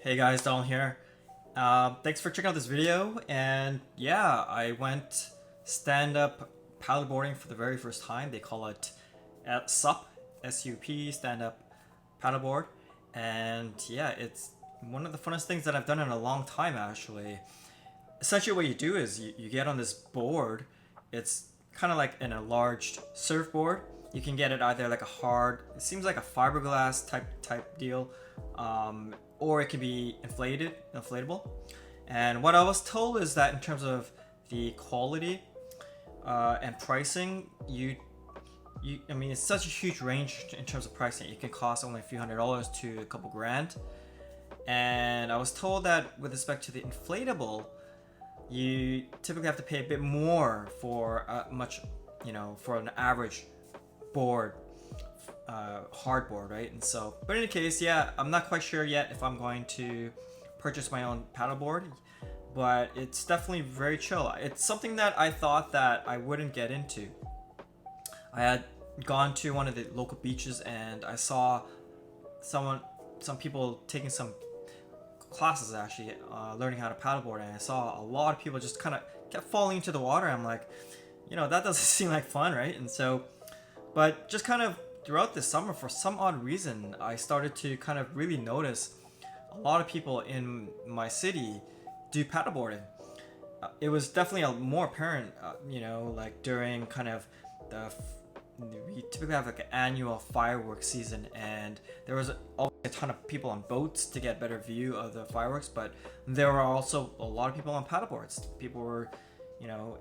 Hey guys, Donald here. Thanks for checking out this video. And yeah, I went stand-up paddleboarding for the very first time. They call it SUP, S-U-P, stand-up paddleboard. And yeah, it's one of the funnest things that I've done in a long time actually. Essentially what you do is you get on this board. It's kind of like an enlarged surfboard. You can get it either like a hard, it seems like a fiberglass type deal, or it can be inflatable. And what I was told is that in terms of the quality and pricing, I mean, it's such a huge range in terms of pricing. It can cost only a few $100s to a couple grand. And I was told that with respect to the inflatable, you typically have to pay a bit more for for an average board, hard board, right? And so, but in any case, yeah, I'm not quite sure yet if I'm going to purchase my own paddleboard, but it's definitely very chill. It's something that I thought that I wouldn't get into. I had gone to one of the local beaches and I saw some people taking some classes actually, learning how to paddleboard, and I saw a lot of people just kind of kept falling into the water. I'm like, that doesn't seem like fun, right? And so, but just kind of throughout the summer, for some odd reason, I started to kind of really notice a lot of people in my city do paddleboarding. It was definitely more apparent, like during kind of we typically have like an annual fireworks season, and there was always a ton of people on boats to get a better view of the fireworks, but there were also a lot of people on paddleboards. People were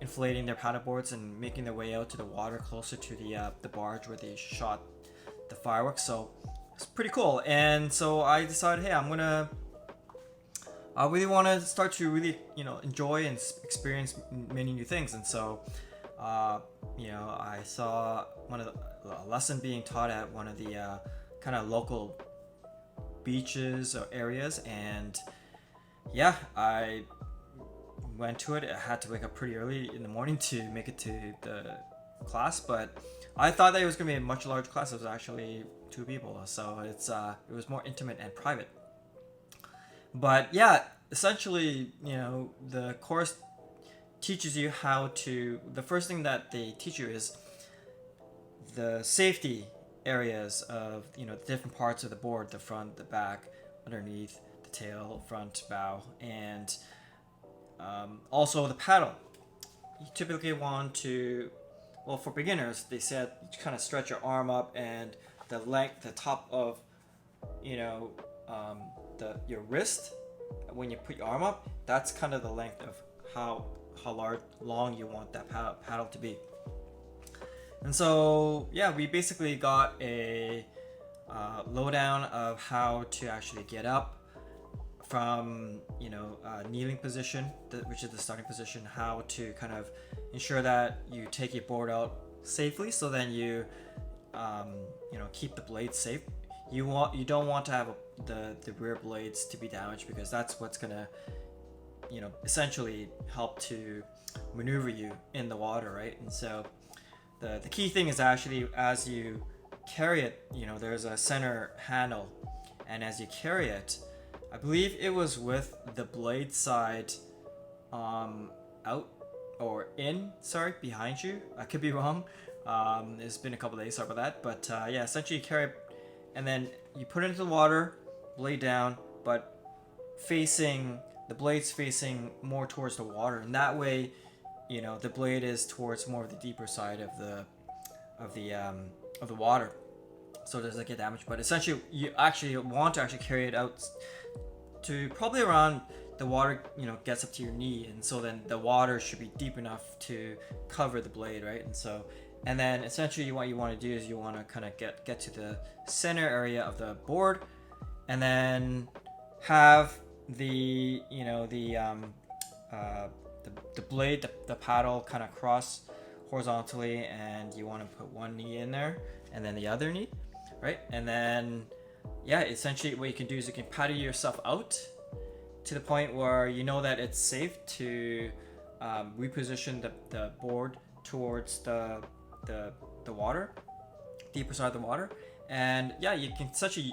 inflating their paddleboards and making their way out to the water closer to the barge where they shot the fireworks. So it's pretty cool. And so I decided, hey, I really want to start to really enjoy and experience many new things. And so I saw a lesson being taught at one of the kind of local beaches or areas, and yeah, I went to it. I had to wake up pretty early in the morning to make it to the class, but I thought that it was going to be a much larger class. It was actually 2 people, so it was more intimate and private. But yeah, essentially, the course teaches you the first thing that they teach you is the safety areas of the different parts of the board: the front, the back, underneath, the tail, front, bow, and also the paddle. You typically want to, well, for beginners, they said you kind of stretch your arm up, and the top of your wrist, when you put your arm up, that's kind of the length of how long you want that paddle to be. And so yeah, we basically got a lowdown of how to actually get up from kneeling position, which is the starting position, how to kind of ensure that you take your board out safely, so then you keep the blades safe. You don't want to have the rear blades to be damaged, because that's what's gonna essentially help to maneuver you in the water, right? And so the key thing is actually, as you carry it, there's a center handle, and as you carry it, I believe it was with the blade side out or in, behind you. I could be wrong. It's been a couple days, sorry about that. But yeah, essentially you carry it, and then you put it into the water, blade down, but the blade's facing more towards the water, and that way, the blade is towards more of the deeper side of the water, so it doesn't get damaged. But essentially, you actually want to carry it out to probably around the water, gets up to your knee, and so then the water should be deep enough to cover the blade, right? And then essentially what you want to do is you want to kind of get to the center area of the board, and then have the blade, the paddle kind of cross horizontally, and you want to put one knee in there and then the other knee, right? And then yeah, essentially what you can do is you can paddle yourself out to the point where that it's safe to reposition the board towards the water, deeper side of the water. And yeah, you can essentially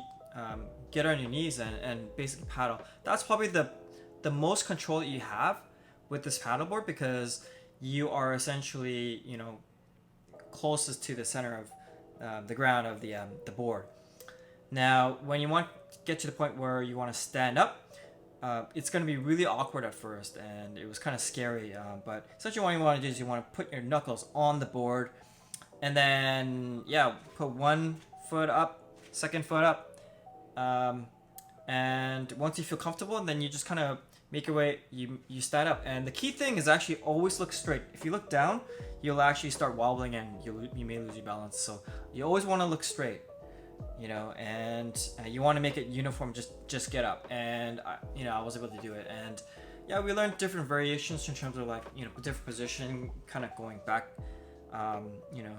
get on your knees and basically paddle. That's probably the most control that you have with this paddleboard, because you are essentially, you know, closest to the center of the ground of the board. Now, when you want to get to the point where you want to stand up, it's going to be really awkward at first, and it was kind of scary. But essentially, what you want to do is you want to put your knuckles on the board, and then put one foot up, second foot up, and once you feel comfortable, then you just kind of make your way. You stand up, and the key thing is actually always look straight. If you look down, you'll actually start wobbling, and you may lose your balance. So you always want to look straight. You know, and you want to make it uniform. Just get up, and I was able to do it. And yeah, we learned different variations in terms of, like, you know, different position, kind of going back, you know,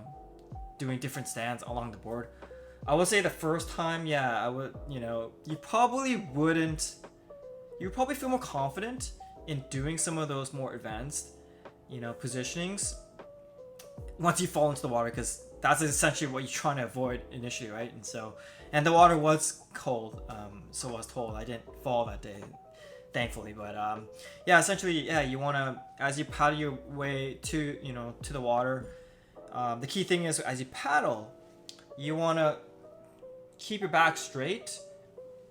doing different stands along the board. I would say the first time, I would, you know, you probably feel more confident in doing some of those more advanced, you know, positionings once you fall into the water, because that's essentially what you're trying to avoid initially, right? And the water was cold, so I was told. I didn't fall that day, thankfully. But essentially, you want to, as you paddle your way to the water, the key thing is, as you paddle, you want to keep your back straight,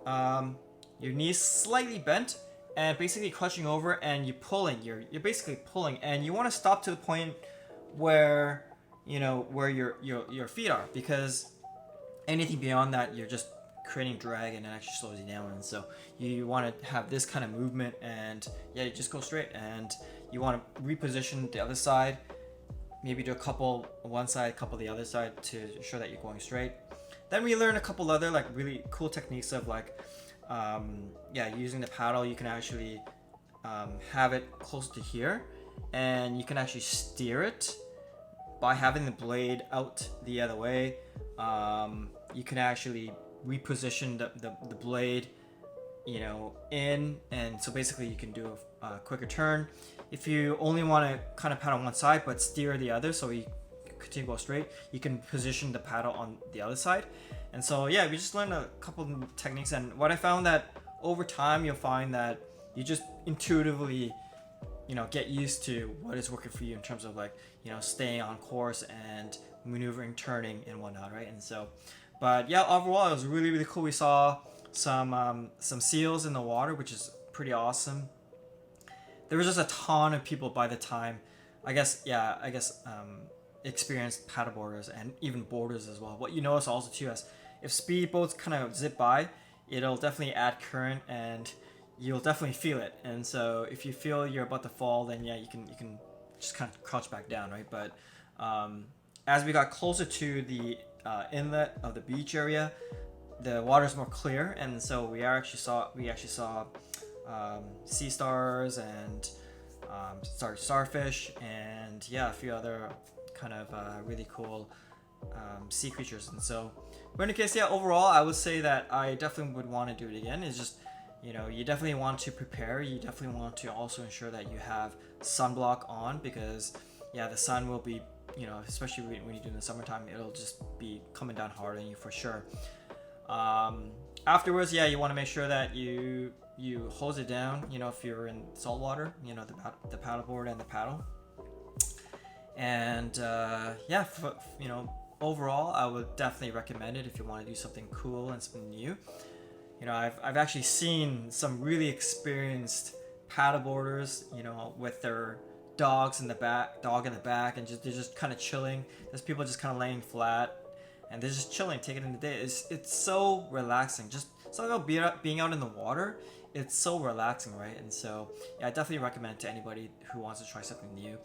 your knees slightly bent, and basically clutching over, and you're pulling. You're basically pulling, and you want to stop to the point where your feet are, because anything beyond that, you're just creating drag, and it actually slows you down. And so you want to have this kind of movement, and you just go straight, and you want to reposition the other side, maybe do a couple one side, a couple the other side, to ensure that you're going straight. Then we learn a couple other, like, really cool techniques of, like, using the paddle. You can actually have it close to here, and you can actually steer it by having the blade out the other way. You can actually reposition the blade, you know, in, and so basically you can do a quicker turn. If you only want to kind of paddle on one side but steer the other, so you continue to go straight, you can position the paddle on the other side. And so we just learned a couple of techniques, and what I found that over time you'll find that you just intuitively, you know, get used to what is working for you in terms of, like, you know, staying on course and maneuvering, turning, and whatnot, right? And so, but overall it was really, really cool. We saw some seals in the water, which is pretty awesome. There was just a ton of people by the time, I guess experienced paddleboarders and even boarders as well. What you notice also too is, if speedboats kind of zip by, it'll definitely add current, and you'll definitely feel it. And so if you feel you're about to fall, then you can just kind of crouch back down, right? But as we got closer to the inlet of the beach area, the water's more clear, and so we actually saw sea stars and starfish, and a few other kind of really cool sea creatures. And so, but in any case, overall, I would say that I definitely would want to do it again. It's just, you know, you definitely want to prepare. You definitely want to also ensure that you have sunblock on, because the sun will be, you know, especially when you do in the summertime, it'll just be coming down hard on you for sure. Afterwards, you want to make sure that you hose it down, you know, if you're in salt water, you know, the paddleboard and the paddle. And you know, overall, I would definitely recommend it if you want to do something cool and something new. You know, I've actually seen some really experienced paddleboarders, you know, with their dog in the back, and they're just kind of chilling. There's people just kind of laying flat, and they're just chilling, taking in the day. It's so relaxing. Just something about being out in the water. It's so relaxing, right? And so, I definitely recommend it to anybody who wants to try something new.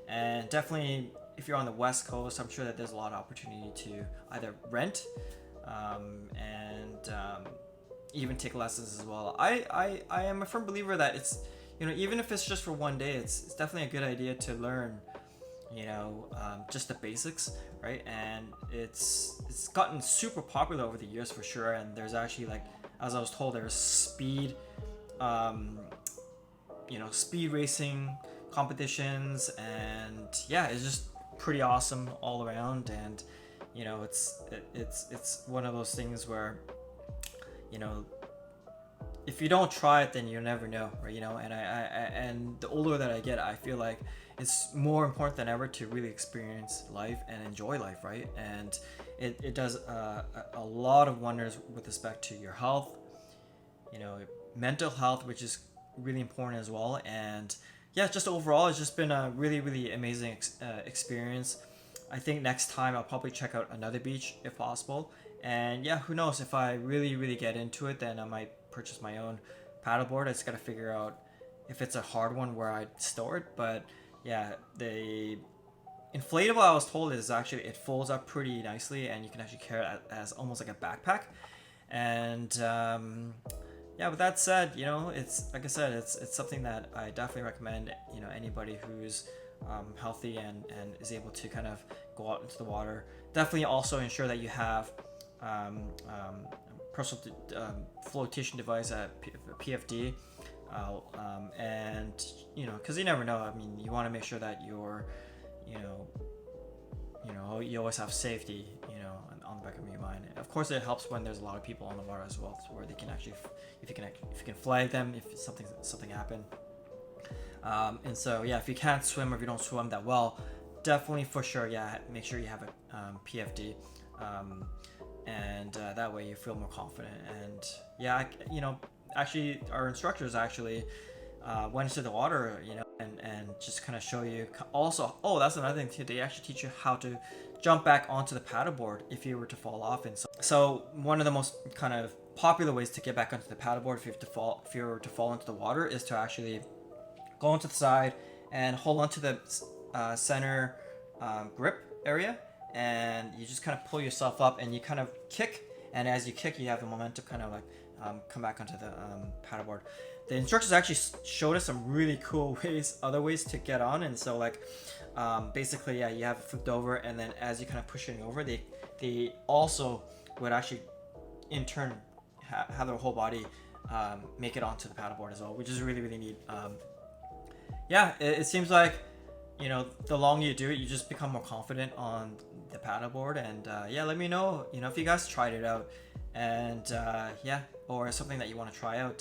And definitely, if you're on the West Coast, I'm sure that there's a lot of opportunity to either rent and even take lessons as well. I am a firm believer that it's, you know, even if it's just for one day, it's definitely a good idea to learn, you know, just the basics, right? And it's gotten super popular over the years for sure. And there's actually, like, as I was told, there's speed racing competitions, and it's just pretty awesome all around. And you know, it's one of those things where, you know, if you don't try it, then you'll never know, right? You know, and and the older that I get, I feel like it's more important than ever to really experience life and enjoy life, right? And it does a lot of wonders with respect to your health, you know, mental health, which is really important as well. And yeah, just overall, it's just been a really amazing experience. I think next time I'll probably check out another beach if possible. And yeah, who knows, if I really get into it, then I might purchase my own paddleboard. I just gotta figure out if it's a hard one where I store it. But yeah, the inflatable, I was told, is actually, it folds up pretty nicely and you can actually carry it as almost like a backpack. And yeah, with that said, you know, it's like I said, it's something that I definitely recommend, you know, anybody who's healthy and is able to kind of go out into the water. Definitely also ensure that you have personal flotation device at PFD, and you know, because you never know. I mean, you want to make sure that you're, you always have safety, you know, on the back of your mind. Of course, it helps when there's a lot of people on the water as well, where they can actually, if you can flag them if something happened. And so yeah, if you can't swim or if you don't swim that well, definitely for sure, yeah, make sure you have a PFD, and that way you feel more confident. And yeah, you know, actually our instructors actually went into the water, you know, and just kind of show you also. Oh, that's another thing too, they actually teach you how to jump back onto the paddleboard if you were to fall off. And so one of the most kind of popular ways to get back onto the paddleboard if you were to fall into the water is to actually go onto the side and hold onto the center grip area, and you just kind of pull yourself up and you kind of kick, and as you kick, you have the momentum kind of like come back onto the paddleboard. The instructors actually showed us some really cool other ways to get on. And so like basically, yeah, you have it flipped over, and then as you kind of push it over, they also would actually in turn have their whole body make it onto the paddleboard as well, which is really neat. Yeah, it seems like, you know, the longer you do it, you just become more confident on the paddleboard. And yeah, let me know, you know, if you guys tried it out, and yeah, or something that you want to try out.